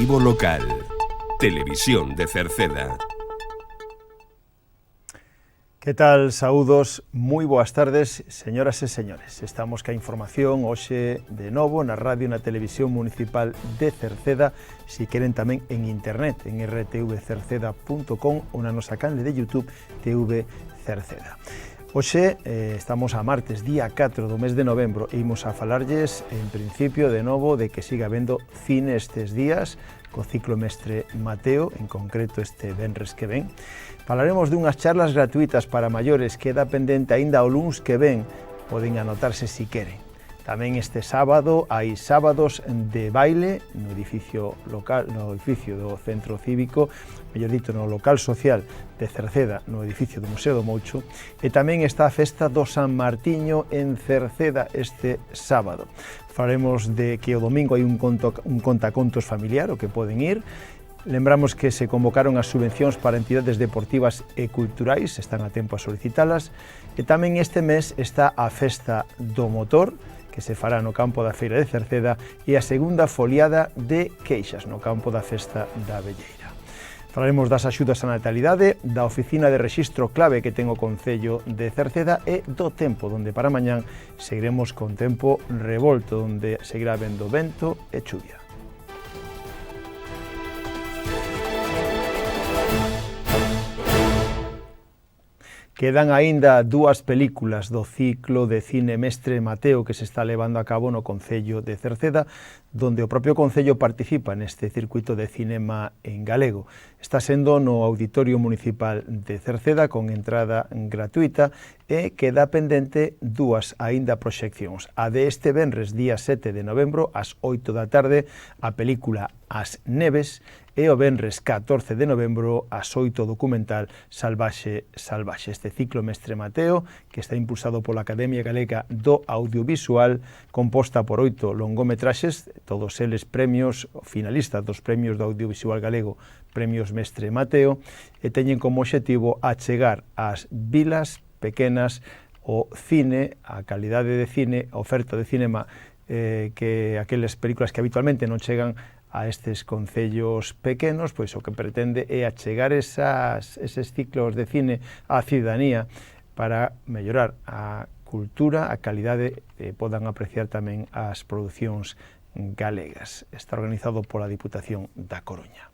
Informativo local. Televisión de Cerceda. Que tal, saúdos, moi boas tardes, señoras e señores. Estamos ca información hoxe de novo na radio e na televisión municipal de Cerceda, si queren tamén en internet, en rtvcerceda.com ou na nosa canle de YouTube TV Cerceda. Hoxe estamos a martes, día 4 do mes de novembro, e imos a falarlles, en principio, de novo, de que siga habendo cine estes días, co ciclo Mestre Mateo, en concreto este venres que ven. Falaremos dunhas charlas gratuitas para maiores que dá pendente aínda o luns que ven, poden anotarse si queren. Tamén este sábado hai sábados de baile no edificio local, no edificio do Centro Cívico, mellor dito, no local social de Cerceda, no edificio do Museo do Moucho, e tamén está a festa do San Martiño en Cerceda este sábado. Falaremos de que o domingo hai un contacontos familiar, o que poden ir. Lembramos que se convocaron as subvencións para entidades deportivas e culturais, están a tempo a solicitalas, e tamén este mes está a festa do motor, que se fará no campo da Feira de Cerceda, e a segunda foliada de queixas no campo da Festa da Velleira. Falaremos das axudas á natalidade, da oficina de rexistro clave que ten o Concello de Cerceda e do tempo, donde para mañán seguiremos con tempo revolto, donde seguirá habendo vento e chuvia. Quedan aínda dúas películas do ciclo de cine Mestre Mateo que se está levando a cabo no Concello de Cerceda, donde o propio Concello participa neste circuito de cinema en galego. Está sendo no Auditorio Municipal de Cerceda con entrada gratuita e queda pendente dúas aínda proxeccións. A de este venres, día 7 de novembro, ás 8 da tarde, a película As Neves, e o venres 14 de novembro ás 8 documental Salvaxe Salvaxe. Este ciclo Mestre Mateo, que está impulsado pola Academia Galega do Audiovisual, composta por 8 longometraxes, todos eles premios finalistas dos premios do Audiovisual Galego, premios Mestre Mateo, e teñen como obxectivo achegar ás vilas pequenas o cine, a calidade de cine, a oferta de cinema, que aquelas películas que habitualmente non chegan a estes concellos pequenos, pois o que pretende é achegar eses ciclos de cine á cidadanía para mellorar a cultura, a calidade, e podan apreciar tamén as producións galegas. Está organizado pola Diputación da Coruña.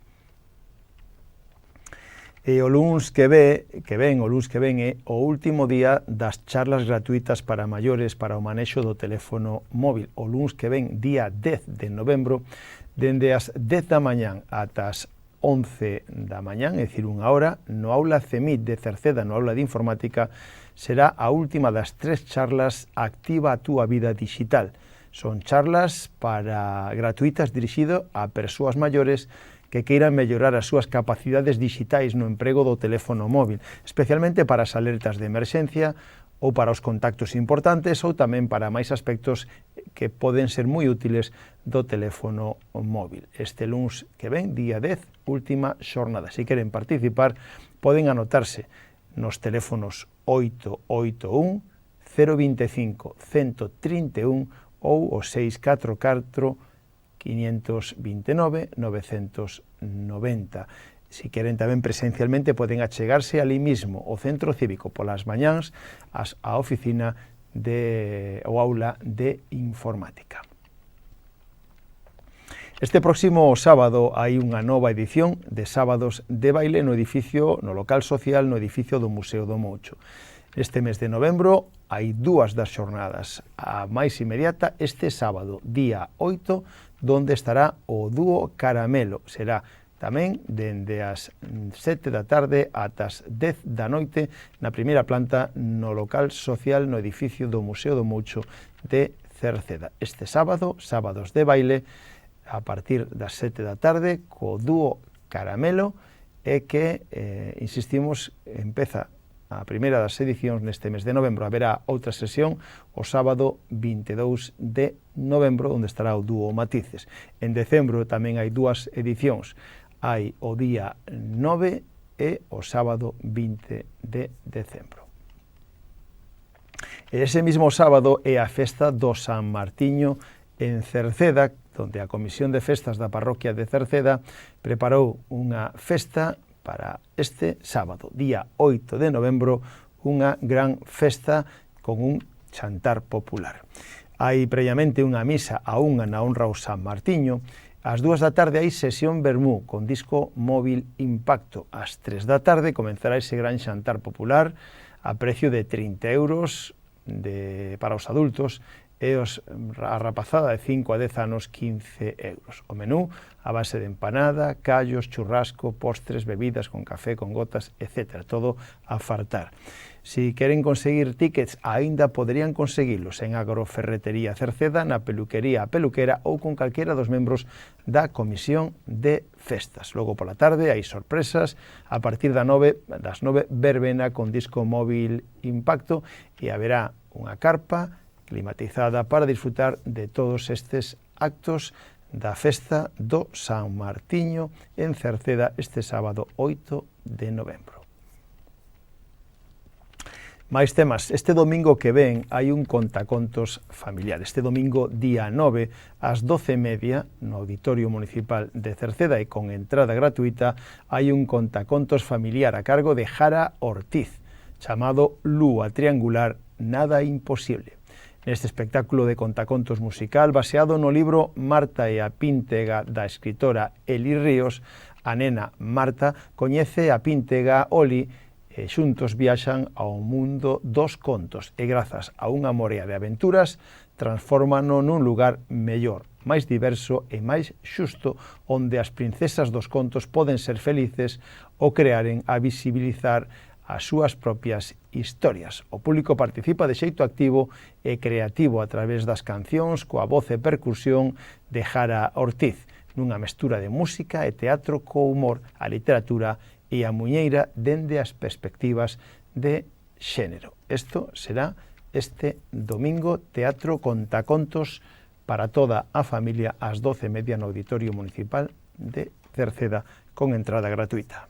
E o luns que ven é o último día das charlas gratuitas para maiores para o manexo do teléfono móvil. O luns que ven, día 10 de novembro, dende as 10 da mañán ata as 11 da mañán, é dicir, unha hora, no aula CEMIT de Cerceda, no aula de informática, será a última das 3 charlas Activa a túa vida digital. Son charlas gratuitas dirixidas a persoas maiores que queiran mellorar as súas capacidades digitais no emprego do teléfono móvil, especialmente para as alertas de emerxencia ou para os contactos importantes ou tamén para máis aspectos que poden ser moi útiles do teléfono móvil. Este luns que ven, día 10, última xornada. Se queren participar, poden anotarse nos teléfonos 881 025 131 ou o 644 529 990. Si queren tamén presencialmente, poden achegarse ali mismo ao Centro Cívico polas mañáns á oficina ou aula de informática. Este próximo sábado hai unha nova edición de sábados de baile no local social, no edificio do Museo do Moucho. Este mes de novembro hai dúas das xornadas. A máis inmediata, este sábado, día 8, donde estará o dúo Caramelo. Será tamén dende as 7 da tarde ata as 10 da noite na primeira planta no local social no edificio do Museo do Moucho de Cerceda. Este sábado, sábados de baile, a partir das 7 da tarde, co dúo Caramelo, e que, insistimos, empeza a primeira das edicións neste mes de novembro. Haberá outra sesión o sábado 22 de novembro, onde estará o dúo Matices. En decembro tamén hai dúas edicións. Hai o día 9 e o sábado 20 de decembro. E ese mismo sábado é a festa do San Martiño en Cerceda, donde a Comisión de Festas da Parroquia de Cerceda preparou unha festa para este sábado, día 8 de novembro, unha gran festa con un xantar popular. Hai previamente unha misa a unha na honra ao San Martiño. Ás 2 da tarde hai sesión vermú con disco móvil Impacto. Ás 3 da tarde comenzará ese gran xantar popular a precio de 30 euros para os adultos e a rapazada de 5 a 10 anos 15 euros. O menú a base de empanada, callos, churrasco, postres, bebidas con café, con gotas, etc. Todo a fartar. Si queren conseguir tickets, aínda poderían conseguilos en Agroferretería Cerceda, na peluquería A Peluquera ou con calquera dos membros da Comisión de Festas. Logo pola tarde hai sorpresas, a partir das 9 verbena con disco móvil Impacto e haberá unha carpa climatizada para disfrutar de todos estes actos da festa do San Martiño en Cerceda este sábado 8 de novembro. Máis temas, este domingo que ven hai un contacontos familiar. Este domingo, día 9, ás 12:30, no Auditorio Municipal de Cerceda e con entrada gratuita, hai un contacontos familiar a cargo de Jara Ortiz, chamado Lúa Triangular, nada imposible. Neste espectáculo de contacontos musical, baseado no libro Marta e a Píntega da escritora Eli Ríos, a nena Marta coñece a píntega Oli e xuntos viaxan ao mundo dos contos e grazas a unha morea de aventuras transfórmano nun lugar mellor, máis diverso e máis xusto, onde as princesas dos contos poden ser felices ou crearen a visibilizar as súas propias historias. O público participa de xeito activo e creativo a través das cancións coa voz e percusión de Jara Ortiz, nunha mestura de música e teatro co humor, a literatura e a muñeira dende as perspectivas de xénero. Isto será este domingo, teatro contacontos para toda a familia ás 12:30 no Auditorio Municipal de Cerceda con entrada gratuita.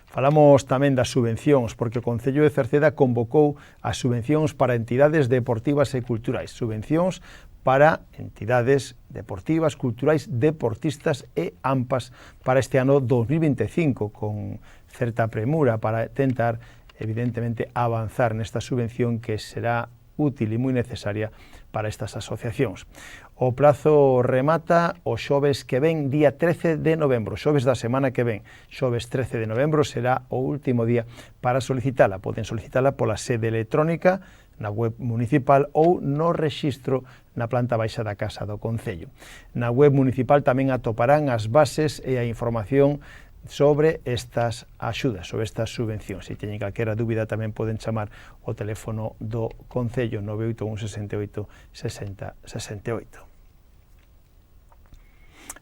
Falamos tamén das subvencións, porque o Concello de Cerceda convocou as subvencións para entidades deportivas e culturais. Subvencións para entidades deportivas, culturais, deportistas e AMPAs para este ano 2025, con certa premura para tentar, evidentemente, avanzar nesta subvención que será útil e moi necesaria para estas asociacións. O prazo remata o xoves que ven, día 13 de novembro, xoves da semana que ven. Xoves 13 de novembro será o último día para solicitala. Poden solicitala pola sede electrónica na web municipal ou no rexistro na planta baixa da Casa do Concello. Na web municipal tamén atoparán as bases e a información sobre estas axudas, sobre estas subvencións. Se teñen calquera dúbida tamén poden chamar o teléfono do Concello 981 68 60 68.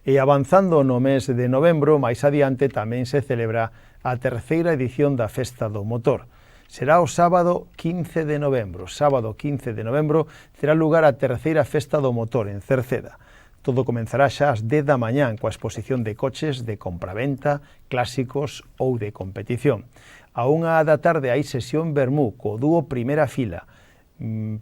E avanzando no mes de novembro, máis adiante tamén se celebra a terceira edición da Festa do Motor. Será o sábado 15 de novembro. Sábado 15 de novembro terá lugar a terceira Festa do Motor en Cerceda. Todo comenzará xa ás 10 da mañán coa exposición de coches de compraventa, clásicos ou de competición. A 1 da tarde hai sesión vermú co dúo Primeira Fila,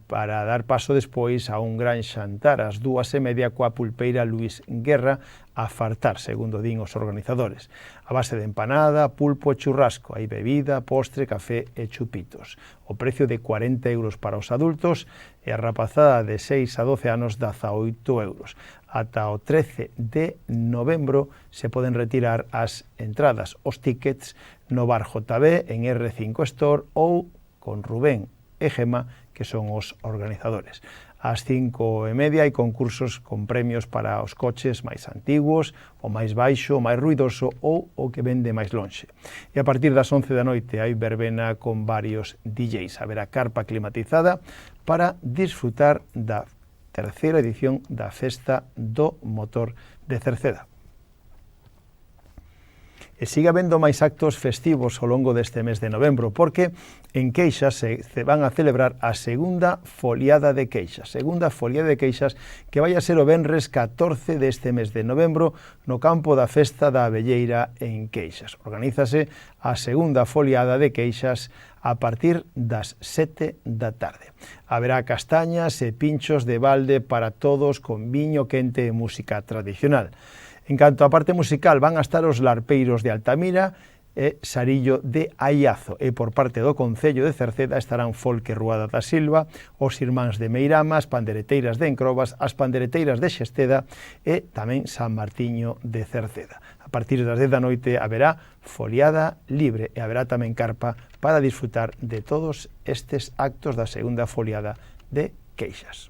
para dar paso despois a un gran xantar ás 2:30 coa pulpeira Luís Guerra a fartar, segundo din os organizadores. A base de empanada, pulpo e churrasco, hai bebida, postre, café e chupitos. O precio de 40 euros para os adultos e a rapazada de 6 a 12 anos 18 euros. Ata o 13 de novembro se poden retirar as entradas, os tickets no Bar JB en R5 Store ou con Rubén e Gema, que son os organizadores. Ás 5:30 hai concursos con premios para os coches máis antiguos, o máis baixo, o máis ruidoso ou o que vende máis lonxe. E a partir das 11 da noite hai verbena con varios DJs. Haberá carpa climatizada para disfrutar da terceira edición da Festa do Motor de Cerceda. E siga habendo máis actos festivos ao longo deste mes de novembro, porque en Queixas se van a celebrar a segunda foliada de Queixas. Segunda foliada de Queixas que vai a ser o venres 14 deste mes de novembro no campo da Festa da Abelleira en Queixas. Organízase a segunda foliada de Queixas a partir das 7 da tarde. Haberá castañas e pinchos de balde para todos con viño quente e música tradicional. En canto á parte musical, van a estar os Larpeiros de Altamira e Sarillo de Aiazo, e por parte do Concello de Cerceda estarán Folque Ruada da Silva, os Irmáns de Meirama, as Pandereteiras de Encrobas, as Pandereteiras de Xesteda e tamén San Martiño de Cerceda. A partir das 10 da noite haberá foliada libre e haberá tamén carpa para disfrutar de todos estes actos da segunda foliada de Queixas.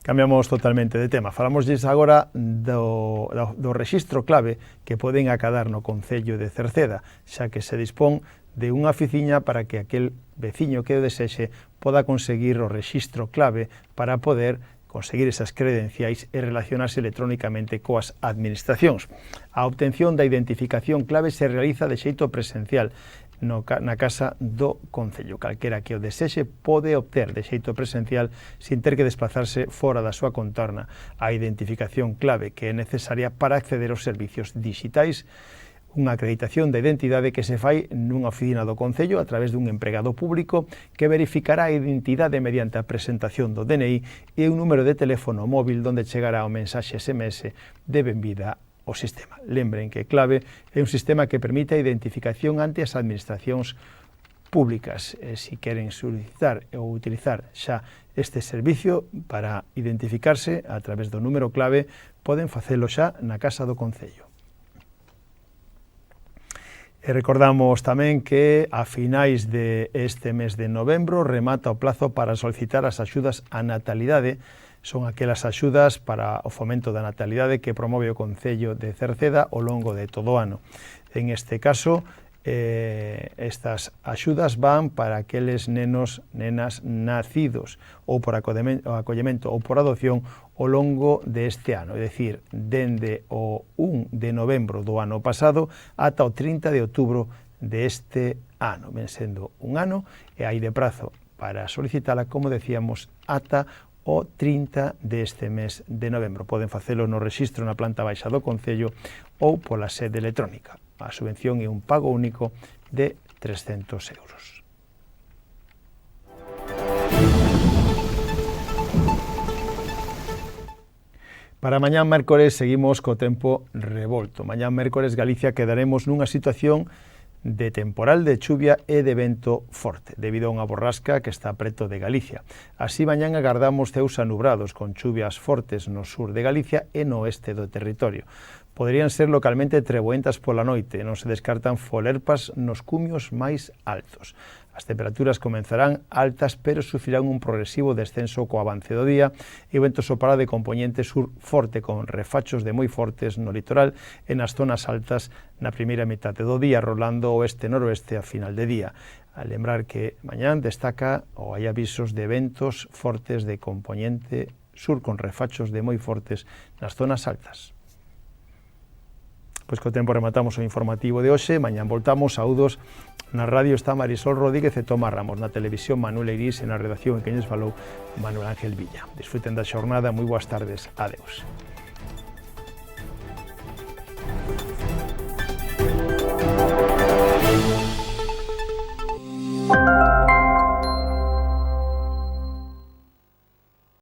Cambiamos totalmente de tema. Falamosles agora do rexistro clave que poden acadar no Concello de Cerceda, xa que se dispón de unha oficiña para que aquel veciño que o desexe poda conseguir o rexistro clave para poder conseguir esas credenciais e relacionarse electrónicamente coas administracións. A obtención da identificación clave se realiza de xeito presencial na casa do Concello. Calquera que o desexe pode obter de xeito presencial sin ter que desplazarse fora da súa contorna a identificación clave que é necesaria para acceder aos servicios digitais, unha acreditación de identidade que se fai nunha oficina do Concello a través dun empregado público que verificará a identidade mediante a presentación do DNI e un número de teléfono móvil donde chegará o mensaxe SMS de benvida o sistema. Lembren que clave é un sistema que permite a identificación ante as administracións públicas. Si queren solicitar ou utilizar xa este servicio para identificarse a través do número clave, poden facelo xa na Casa do Concello. E recordamos tamén que a finais de este mes de novembro remata o plazo para solicitar as axudas á natalidade. Son aquelas axudas para o fomento da natalidade que promove o Concello de Cerceda ao longo de todo o ano. En este caso, estas axudas van para aqueles nenos, nenas nacidos ou por acollemento ou por adopción ao longo deste ano, é dicir, dende o 1 de novembro do ano pasado ata o 30 de outubro deste ano. Ven sendo un ano e hai de prazo para solicitala, como decíamos, ata o 30 deste mes de novembro. Poden facelo no rexistro na planta baixa do Concello ou pola sede electrónica. A subvención é un pago único de 300 euros. Para mañán mércores seguimos co tempo revolto. Mañán mércores Galicia quedaremos nunha situación de temporal de chuvia e de vento forte, debido a unha borrasca que está preto de Galicia. Así, mañán agardamos ceus anubrados, con chuvias fortes no sur de Galicia e no oeste do territorio. Poderían ser localmente treboentas pola noite, non se descartan folerpas nos cumios máis altos. As temperaturas comenzarán altas, pero sufrirán un progresivo descenso co avance do día e o vento sopará de compoñente sur forte con refachos de moi fortes no litoral e nas zonas altas na primeira metade do día, rolando oeste-noroeste a final de día. A lembrar que mañán destaca ou hai avisos de ventos fortes de compoñente sur con refachos de moi fortes nas zonas altas. Pois co tempo rematamos o informativo de hoxe. Mañán voltamos. Saúdos. Na radio está Marisol Rodríguez e Tomás Ramos. Na televisión Manuel Eirís e na redacción en que lles falou Manuel Ángel Villa. Disfruten da xornada. Moi boas tardes. Adeus.